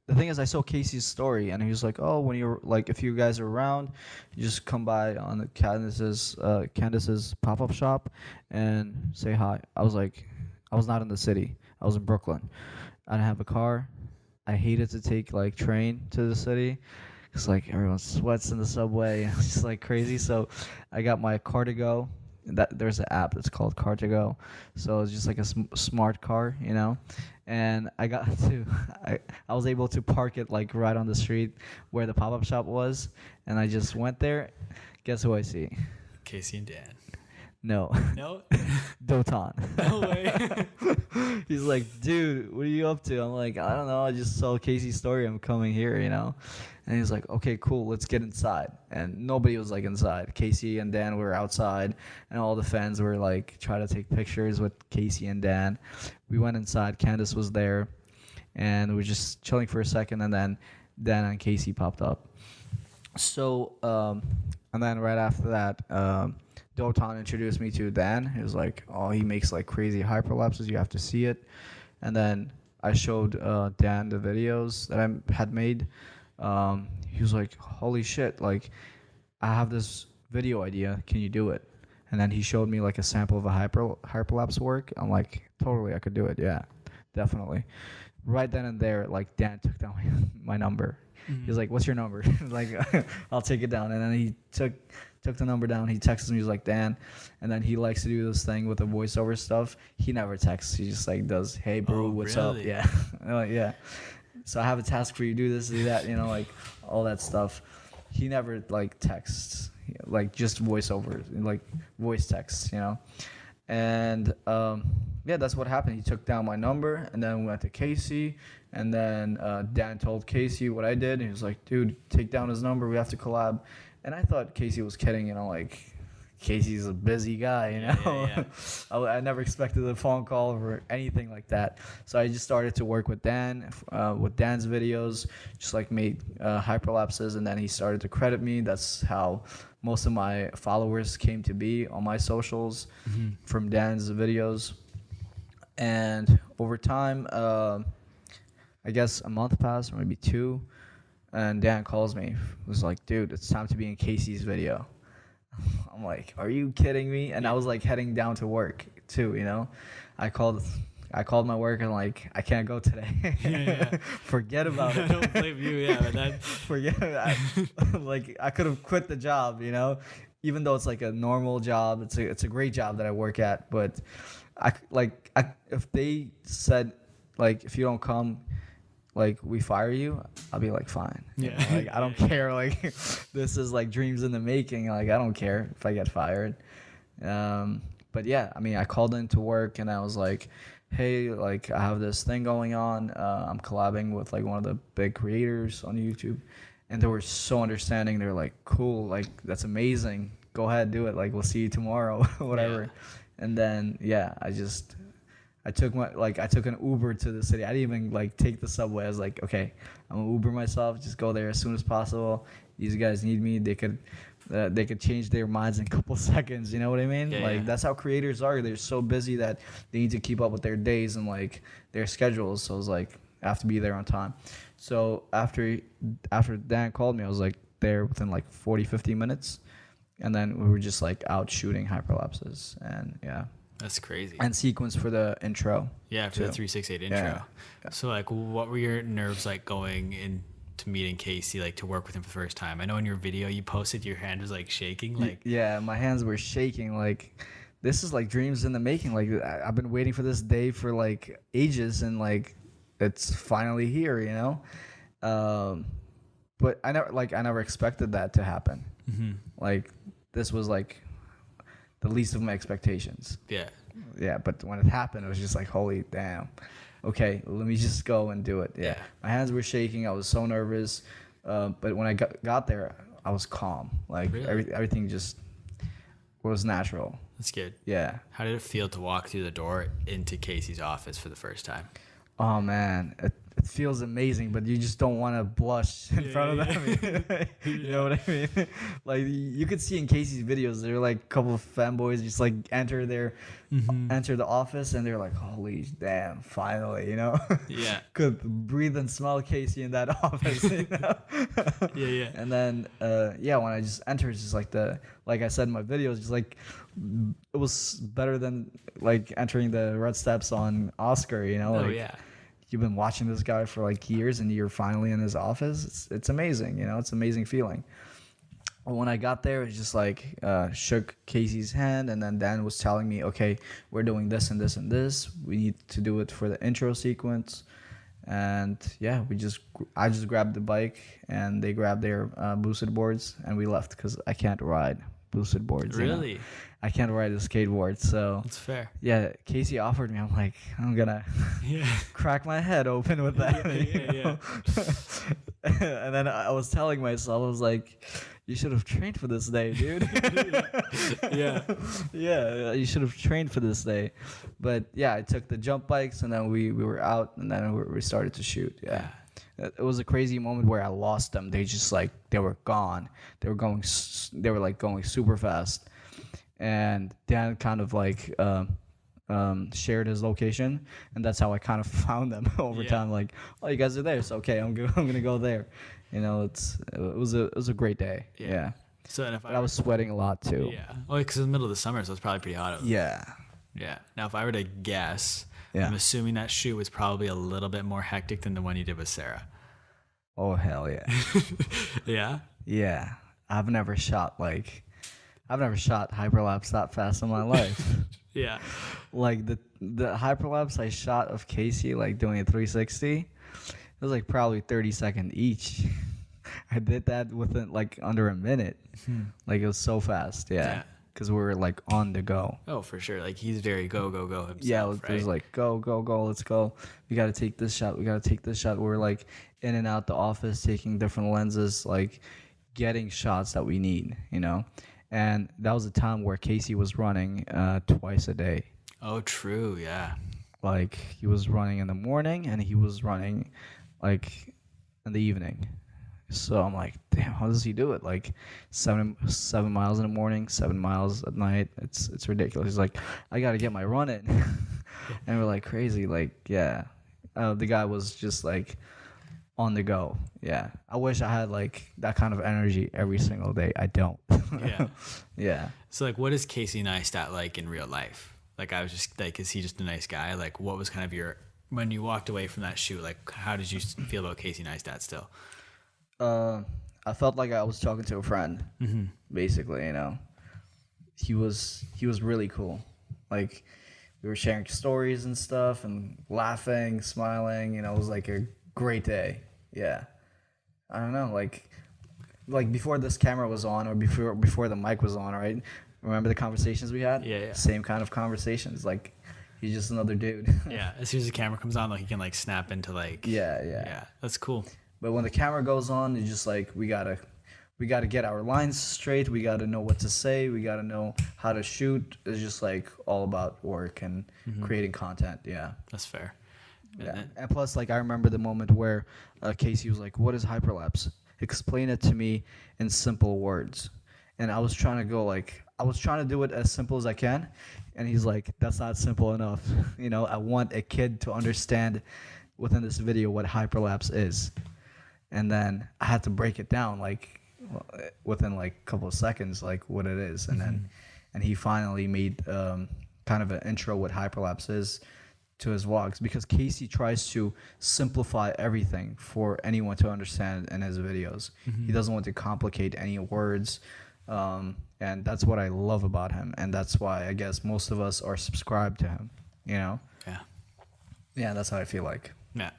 the thing is, I saw Casey's story, and he was like, "Oh, when you're like, if you guys are around, you just come by on the Candace's pop up shop, and say hi." I was like, I was not in the city. I was in Brooklyn. I didn't have a car. I hated to take like train to the city. It's like everyone sweats in the subway. It's just like crazy. So I got my car to go. That there's an app that's called Car to Go. So it's just like a smart car, you know. And I got to, I was able to park it like right on the street where the pop-up shop was, and I just went there. Guess who I see? Casey and Dan. No, No? Dotan. No way. He's like, dude, what are you up to? I'm like, I don't know. I just saw Casey's story. I'm coming here, you know? And he's like, okay, cool. Let's get inside. And nobody was like inside. Casey and Dan were outside, and all the fans were like trying to take pictures with Casey and Dan. We went inside. Candace was there, and we were just chilling for a second, and then Dan and Casey popped up. So, and then right after that, Dotan introduced me to Dan. He was like, oh, he makes like crazy hyperlapses. You have to see it. And then I showed Dan the videos that I had made. He was like, holy shit, like, I have this video idea. Can you do it? And then he showed me like a sample of a hyperlapse work. I'm like, totally, I could do it. Yeah, definitely. Right then and there, like, Dan took down my number. Mm-hmm. He was like, what's your number? Like, I'll take it down. And then he took the number down. He texts me. He's like, Dan. And then he likes to do this thing with the voiceover stuff. He never texts. He just like does, hey, bro, what's up? Yeah. Like, yeah. So I have a task for you. Do this, do that, you know, like all that stuff. He never like texts, like just voiceovers, like voice texts, you know. And yeah, that's what happened. He took down my number, and then we went to Casey, and then Dan told Casey what I did. And he was like, dude, take down his number. We have to collab. And I thought Casey was kidding, you know, like Casey's a busy guy, you know. Yeah. I never expected a phone call or anything like that. So I just started to work with Dan, with Dan's videos, just like made hyperlapses, and then he started to credit me. That's how most of my followers came to be on my socials, from Dan's videos. And over time, I guess a month passed, or maybe two, and Dan calls me. He was like, dude, it's time to be in Casey's video. I'm like, are you kidding me? And I was like heading down to work too, you know. I called my work and like, I can't go today. Yeah. Forget about it. I don't blame you, yeah, but that forget it. Like, I could have quit the job, you know, even though it's like a normal job. It's a great job that I work at, but if they said like, if you don't come, like, we fire you, I'll be like, fine. Yeah. You know, like, I don't care. Like, this is like dreams in the making. Like, I don't care if I get fired. But yeah, I mean, I called into work and I was like, hey, like, I have this thing going on. I'm collabing with like one of the big creators on YouTube. And they were so understanding. They were like, cool, like, that's amazing. Go ahead, do it. Like, we'll see you tomorrow, whatever. Yeah. And then, yeah, I took an Uber to the city. I didn't even like take the subway. I was like, okay, I'm gonna Uber myself. Just go there as soon as possible. These guys need me. They could change their minds in a couple seconds. You know what I mean? Yeah, like, that's how creators are. They're so busy that they need to keep up with their days and like their schedules. So I was like, I have to be there on time. So after Dan called me, I was like there within like 40-50 minutes, and then we were just like out shooting hyperlapses, and yeah. That's crazy. And sequence for the intro. Yeah, for the 368 intro. Yeah. So, like, what were your nerves like going into meeting Casey, like, to work with him for the first time? I know in your video you posted your hand was, like, shaking. Like, yeah, my hands were shaking. Like, this is, like, dreams in the making. Like, I've been waiting for this day for, like, ages, and, like, it's finally here, you know? But I never expected that to happen. Mm-hmm. Like, this was, like, the least of my expectations. Yeah. Yeah, but when it happened, it was just like, holy damn. Okay, let me just go and do it. Yeah. My hands were shaking. I was so nervous. But when I got there, I was calm. Like, really? Everything just was natural. That's good. Yeah. How did it feel to walk through the door into Casey's office for the first time? Oh, man. it feels amazing, but you just don't want to blush in front of them. You know what I mean? Like you could see in Casey's videos, there are like a couple of fanboys just like enter the office, and they're like, "Holy damn, finally!" You know? Yeah. Could breathe and smell Casey in that office. You know? Yeah. And then when I just entered, it's just like I said in my videos, just like it was better than like entering the red steps on Oscar. You know? Oh like, yeah. You've been watching this guy for like years, and you're finally in his office. It's amazing, you know. It's an amazing feeling. When I got there, it was just like shook Casey's hand, and then Dan was telling me, okay, we're doing this and this and this. We need to do it for the intro sequence, and yeah, I just grabbed the bike, and they grabbed their boosted boards, and we left because I can't ride boosted boards. Really? You know? I can't ride a skateboard, so That's fair. yeah. Casey offered me. I'm like, I'm gonna crack my head open with that. Yeah. And then I was telling myself, I was like, you should have trained for this day, dude. Yeah, you should have trained for this day. But yeah, I took the jump bikes, and then we were out, and then we started to shoot. Yeah. It was a crazy moment where I lost them. They just like, they were gone. They were like going super fast. And Dan kind of like shared his location, and that's how I kind of found them over time. Like, oh, you guys are there, so okay, I'm gonna go there. You know, it was a great day. Yeah. So and I was sweating a lot too. Yeah. Oh, because it's the middle of the summer, so it's probably pretty hot out. Yeah. Yeah. Now, if I were to guess, Yeah. I'm assuming that shoot was probably a little bit more hectic than the one you did with Sarah. Oh hell yeah. Yeah. Yeah. I've never shot hyperlapse that fast in my life. Yeah. Like the hyperlapse I shot of Casey, like doing a 360, it was like probably 30 seconds each. I did that within like under a minute. Like it was so fast. Yeah. Because we were like on the go. Oh, for sure. Like he's very go himself. Yeah, it was like go, let's go. We got to take this shot. We're like in and out the office, taking different lenses, like getting shots that we need, you know? And that was a time where Casey was running twice a day. Oh, true. Yeah. Like he was running in the morning, and he was running like in the evening. So I'm like, damn, how does he do it? Like 7 miles in the morning, 7 miles at night. It's ridiculous. He's like, I got to get my run in. And we're like, crazy. Like, yeah. The guy was just like on the go. Yeah. I wish I had like that kind of energy every single day. I don't. Yeah. Yeah. So like, what is Casey Neistat like in real life? Like, I was just like, is he just a nice guy? Like, what was kind of when you walked away from that shoot, like, how did you feel about Casey Neistat still? I felt like I was talking to a friend, basically, you know. He was really cool. Like, we were sharing stories and stuff and laughing, smiling, you know. It was like a great day. Yeah. I don't know, like before this camera was on, or before the mic was on, right? Remember the conversations we had? Yeah. Same kind of conversations. Like, he's just another dude. Yeah. As soon as the camera comes on, like, he can like snap into like. Yeah. That's cool. But when the camera goes on, it's just like we gotta get our lines straight. We gotta know what to say. We gotta know how to shoot. It's just like all about work and creating content. Yeah, that's fair. Yeah. And plus, like I remember the moment where Casey was like, "What is hyperlapse? Explain it to me in simple words." And I was trying to do it as simple as I can, and he's like, "That's not simple enough." You know, I want a kid to understand within this video what hyperlapse is. And then I had to break it down like within like a couple of seconds, like what it is. And then he finally made kind of an intro what hyperlapse is to his vlogs, because Casey tries to simplify everything for anyone to understand in his videos. He doesn't want to complicate any words. And that's what I love about him. And that's why I guess most of us are subscribed to him, you know? Yeah. Yeah, that's how I feel like. Yeah.